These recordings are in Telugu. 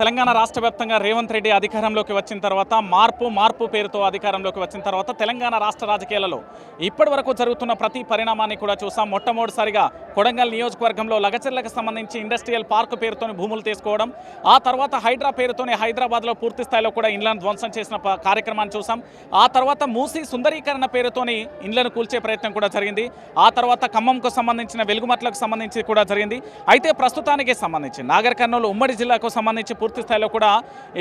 తెలంగాణ రాష్ట్ర వ్యాప్తంగా రేవంత్ రెడ్డి అధికారంలోకి వచ్చిన తర్వాత మార్పు పేరుతో అధికారంలోకి వచ్చిన తర్వాత తెలంగాణ రాష్ట్ర రాజకీయాలలో ఇప్పటి వరకు జరుగుతున్న ప్రతి పరిణామాన్ని కూడా చూసాం. మొట్టమొదటిసారిగా కొడంగల్ నియోజకవర్గంలో లగచర్లకు సంబంధించి ఇండస్ట్రియల్ పార్క్ పేరుతోని భూములు తీసుకోవడం, ఆ తర్వాత హైడ్రా పేరుతోని హైదరాబాద్లో పూర్తి స్థాయిలో కూడా ఇండ్లను ధ్వంసం చేసిన కార్యక్రమాన్ని చూసాం. ఆ తర్వాత మూసీ సుందరీకరణ పేరుతోని ఇండ్లను కూల్చే ప్రయత్నం కూడా జరిగింది. ఆ తర్వాత ఖమ్మంకు సంబంధించిన వెలుగుమట్లకు సంబంధించి కూడా జరిగింది. అయితే ప్రస్తుతానికి సంబంధించి నాగర్ కర్నూలు ఉమ్మడి జిల్లాకు సంబంధించి పూర్తి స్థాయిలో కూడా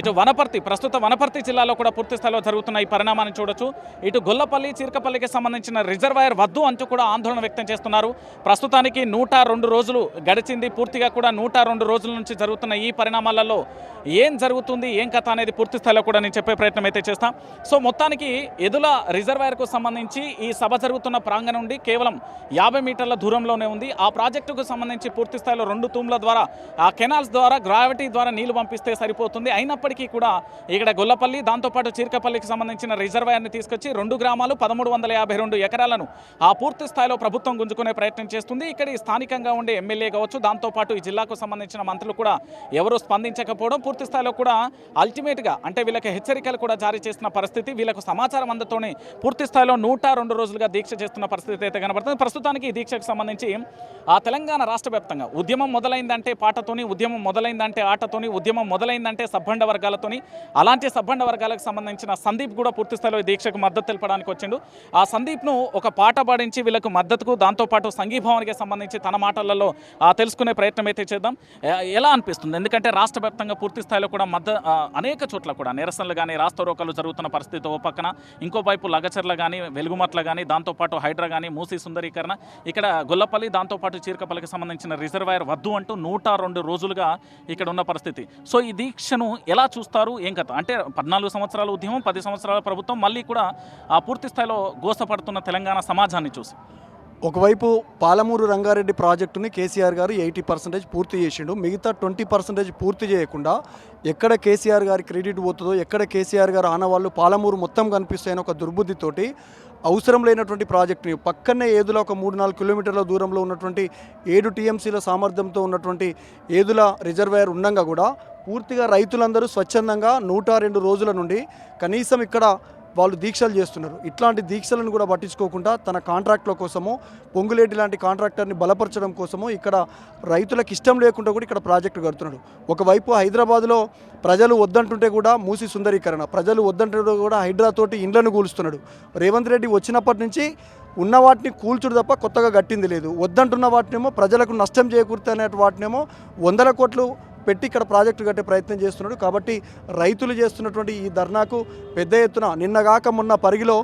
ఇటు వనపర్తి జిల్లాలో కూడా పూర్తి స్థాయిలో జరుగుతున్న ఈ పరిణామాన్ని చూడొచ్చు. ఇటు గొల్లపల్లి చీర్కపల్లికి సంబంధించిన రిజర్వాయర్ వద్దు అంటూ కూడా ఆందోళన వ్యక్తం చేస్తున్నారు. ప్రస్తుతానికి 102 రోజులు గడిచింది. పూర్తిగా కూడా 102 రోజుల నుంచి జరుగుతున్న ఈ పరిణామాలలో ఏం జరుగుతుంది, ఏం కథ అనేది పూర్తి స్థాయిలో కూడా నేను చెప్పే ప్రయత్నం అయితే చేస్తాం. సో మొత్తానికి ఎదుల రిజర్వాయర్కు సంబంధించి ఈ సభ జరుగుతున్న ప్రాంగణం నుండి కేవలం 50 మీటర్ల దూరంలోనే ఉంది. ఆ ప్రాజెక్టుకు సంబంధించి పూర్తి స్థాయిలో 2 తూమ్ల ద్వారా, ఆ కెనాల్స్ ద్వారా, గ్రావిటీ ద్వారా నీళ్లు పంపిస్తే సరిపోతుంది. అయినప్పటికీ కూడా ఇక్కడ గొల్లపల్లి, దాంతోపాటు చీర్కపల్లికి సంబంధించిన రిజర్వాయర్ని తీసుకొచ్చి 2 గ్రామాలు 1352 ఎకరాలను ఆ పూర్తి స్థాయిలో ప్రభుత్వం గుంజుకునే ప్రయత్నం చేస్తుంది. ఇక్కడ స్థానికంగా ఉండే ఎమ్మెల్యే కావచ్చు, దాంతోపాటు ఈ జిల్లాకు సంబంధించిన మంత్రులు కూడా ఎవరూ స్పందించకపోవడం, పూర్తి స్థాయిలో కూడా అల్టిమేట్గా అంటే వీళ్ళకి హెచ్చరికలు కూడా జారీ చేస్తున్న పరిస్థితి, వీళ్ళకు సమాచారం అందతోనే పూర్తి స్థాయిలో 102 రోజులుగా దీక్ష చేస్తున్న పరిస్థితి అయితే కనబడుతుంది. ప్రస్తుతానికి ఈ దీక్షకు సంబంధించి ఆ తెలంగాణ రాష్ట్ర వ్యాప్తంగా ఉద్యమం మొదలైందంటే పాటతోని, ఉద్యమం మొదలైందంటే ఆటతోని, ఉద్యమం మొదలైందంటే సబ్బండ వర్గాలతోని, అలాంటి సబ్బండ వర్గాలకు సంబంధించిన సందీప్ కూడా పూర్తి స్థాయిలో దీక్షకు మద్దతు తెలపడానికి వచ్చిండు. ఆ సందీప్ను ఒక పాట పాడించి వీళ్ళకు మద్దతుకు, దాంతోపాటు సంఘీభావానికి సంబంధించి తన మాటలలో తెలుసుకునే ప్రయత్నం అయితే చేద్దాం. ఎలా అనిపిస్తుంది? ఎందుకంటే రాష్ట్ర వ్యాప్తంగా పూర్తి స్థాయిలో కూడా అనేక చోట్ల కూడా నిరసనలు కానీ, రాస్తారోకలు జరుగుతున్న పరిస్థితి ఓ పక్కన, ఇంకో వైపు లగచర్ల కానీ, వెలుగుమట్ల కానీ, దాంతోపాటు హైడ్రా కానీ, మూసీ సుందరీకరణ, ఇక్కడ గొల్లపల్లి, దాంతోపాటు చీర్కపల్లికి సంబంధించిన రిజర్వాయర్ వద్దు అంటూ 102 రోజులుగా ఇక్కడ ఉన్న పరిస్థితి. సో ఈ దీక్షను ఎలా చూస్తారు, ఏం కథ? అంటే 14 సంవత్సరాల ఉద్యమం, 10 సంవత్సరాల ప్రభుత్వం, మళ్ళీ కూడా ఆ పూర్తి స్థాయిలో గోసపడుతున్న తెలంగాణ సమాజాన్ని చూసి ఒకవైపు పాలమూరు రంగారెడ్డి ప్రాజెక్టుని కేసీఆర్ గారు 80% పూర్తి చేసిండు. మిగతా 20% పూర్తి చేయకుండా ఎక్కడ కేసీఆర్ గారి క్రెడిట్ పోతుందో, ఎక్కడ కేసీఆర్ గారు ఆనవాళ్ళు పాలమూరు మొత్తం కనిపిస్తాయని ఒక దుర్బుద్ధితోటి అవసరం లేనటువంటి ప్రాజెక్టుని పక్కనే ఏదుల ఒక 3-4 కిలోమీటర్ల దూరంలో ఉన్నటువంటి 7 టీఎంసీల సామర్థ్యంతో ఉన్నటువంటి ఏదుల రిజర్వాయర్ ఉండగా కూడా పూర్తిగా రైతులందరూ స్వచ్ఛందంగా 102 రోజుల నుండి కనీసం ఇక్కడ వాళ్ళు దీక్షలు చేస్తున్నారు. ఇట్లాంటి దీక్షలను కూడా పట్టించుకోకుండా తన కాంట్రాక్టుల కోసము, పొంగులేటి లాంటి కాంట్రాక్టర్ని బలపరచడం కోసము ఇక్కడ రైతులకు ఇష్టం లేకుండా కూడా ఇక్కడ ప్రాజెక్టు కడుతున్నాడు. ఒకవైపు హైదరాబాద్లో ప్రజలు వద్దంటుంటే కూడా మూసీ సుందరీకరణ, ప్రజలు వద్దంటుంటే కూడా హైడ్రాతోటి ఇండ్లను కూలుస్తున్నాడు. రేవంత్ రెడ్డి వచ్చినప్పటి నుంచి ఉన్న వాటిని కూల్చుడు తప్ప కొత్తగా కట్టింది లేదు. వద్దంటున్న వాటినేమో ప్రజలకు నష్టం చేకూరుతున్న వాటినేమో 100 కోట్లు పెట్టి ఇక్కడ ప్రాజెక్టు కట్టే ప్రయత్నం చేస్తున్నాడు. కాబట్టి రైతులు చేస్తున్నటువంటి ఈ ధర్నాకు పెద్ద ఎత్తున నిన్నగాక మొన్న పరిగిలో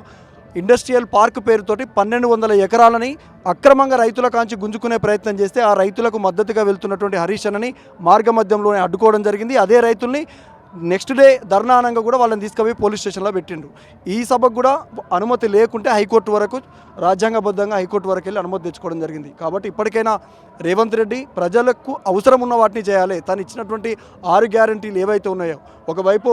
ఇండస్ట్రియల్ పార్క్ పేరుతోటి 1200 ఎకరాలని అక్రమంగా రైతుల కాంచి గుంజుకునే ప్రయత్నం చేస్తే ఆ రైతులకు మద్దతుగా వెళ్తున్నటువంటి హరీష్ అన్నని మార్గమధ్యంలోనే అడ్డుకోవడం జరిగింది. అదే రైతుల్ని నెక్స్ట్ డే ధర్నానంగా కూడా వాళ్ళని తీసుకుపోయి పోలీస్ స్టేషన్లో పెట్టిండు. ఈ సభకు కూడా అనుమతి లేకుంటే హైకోర్టు వరకు, రాజ్యాంగబద్ధంగా హైకోర్టు వరకు వెళ్ళి అనుమతి తెచ్చుకోవడం జరిగింది. కాబట్టి ఇప్పటికైనా రేవంత్ రెడ్డి ప్రజలకు అవసరం ఉన్న వాటిని చేయాలి. తను ఇచ్చినటువంటి 6 గ్యారంటీలు ఏవైతే ఉన్నాయో, ఒకవైపు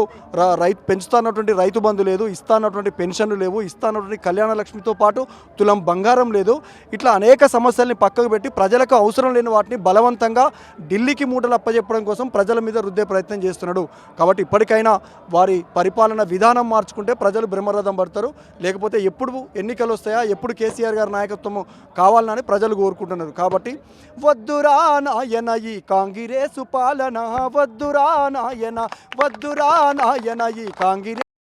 పెంచుతున్నటువంటి రైతు బంధు లేదు, ఇస్తానటువంటి పెన్షన్లు లేవు, ఇస్తానటువంటి కళ్యాణ లక్ష్మితో పాటు తులం బంగారం లేదు. ఇట్లా అనేక సమస్యల్ని పక్కకు పెట్టి ప్రజలకు అవసరం లేని వాటిని బలవంతంగా ఢిల్లీకి మూటలు అప్పచెప్పడం కోసం ప్రజల మీద రుద్దే ప్రయత్నం చేస్తున్నాడు. కాబట్టి ఇప్పటికైనా వారి పరిపాలన విధానం మార్చుకుంటే ప్రజలు బ్రహ్మరథం పడతారు. లేకపోతే ఎప్పుడు ఎన్నికలు వస్తాయా, ఎప్పుడు కేసీఆర్ గారి నాయకత్వం కావాలని ప్రజలు కోరుకుంటున్నారు. కాబట్టి వద్దురా నాయన ఈ కాంగ్రెసు పాలన, వద్దురా నాయన, వద్దురా నాయన ఈ కాంగ్రెస్